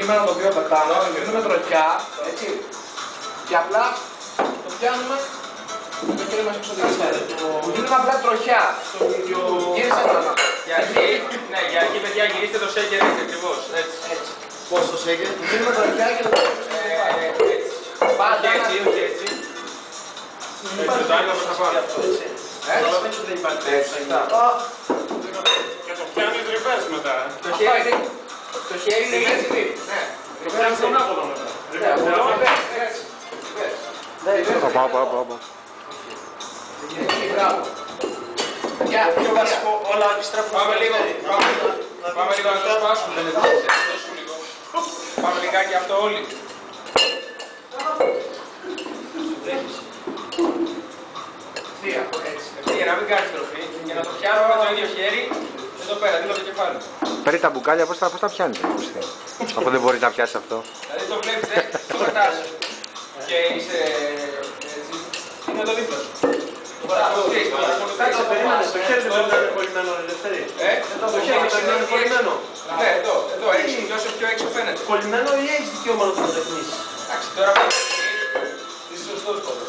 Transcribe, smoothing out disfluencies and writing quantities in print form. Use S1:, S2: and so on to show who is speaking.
S1: κείμενο το οποίο πετάνω, δίνουμε τροχιά, έτσι. Και απλά το πιάνουμε με το χέρι μας εξωτερικά. Δίνουμε απλά τροχιά στον ίδιο. Γύρισε το να.
S2: Για αρχή, παιδιά, γυρίστε το shaker έτσι ακριβώς. Έτσι.
S3: Πώς το shaker?
S1: Δίνουμε τροχιά και το πιάνουμε
S2: έτσι. Πάντα έτσι, όχι έτσι. Έτσι, το άλλο προς τα πάνω.
S1: έτσι. Δεν υπάρχει έτσι.
S2: Και το πιάνεις reverse μετά.
S1: Το χέρι είναι έτσι.
S2: Το πιάνεις τον άποδο μετά.
S3: Πιο βασικό, όλα επιστρέφουν.
S2: Πάμε λίγο να το σπάσουμε. Πάμε λιγάκι αυτό όλοι. Θεία, να μην κάνεις τροφή. Για να το πιάνουμε με το ίδιο χέρι, εδώ πέρα, δίπλα το κεφάλι.
S4: Παίρνει τα μπουκάλια, πώς τα πιάνει. Αφού δεν μπορεί να πιάσει αυτό.
S2: Δηλαδή το βλέπεις, το κρατάς και είσαι έτσι, είναι το δίπλα σου.
S3: Το χέρι δεν πρέπει να είναι κολλημένο, Ελευθερή. Το χέρι δεν πρέπει να είναι κολλημένο.
S2: Ναι, εδώ, έτσι, και όσο πιο έξω φαίνεται.
S3: Κολλημένο ή έχεις δικαίωμα να το τεχνίσεις?
S2: Εντάξει, τώρα είσαι σωστός τώρα.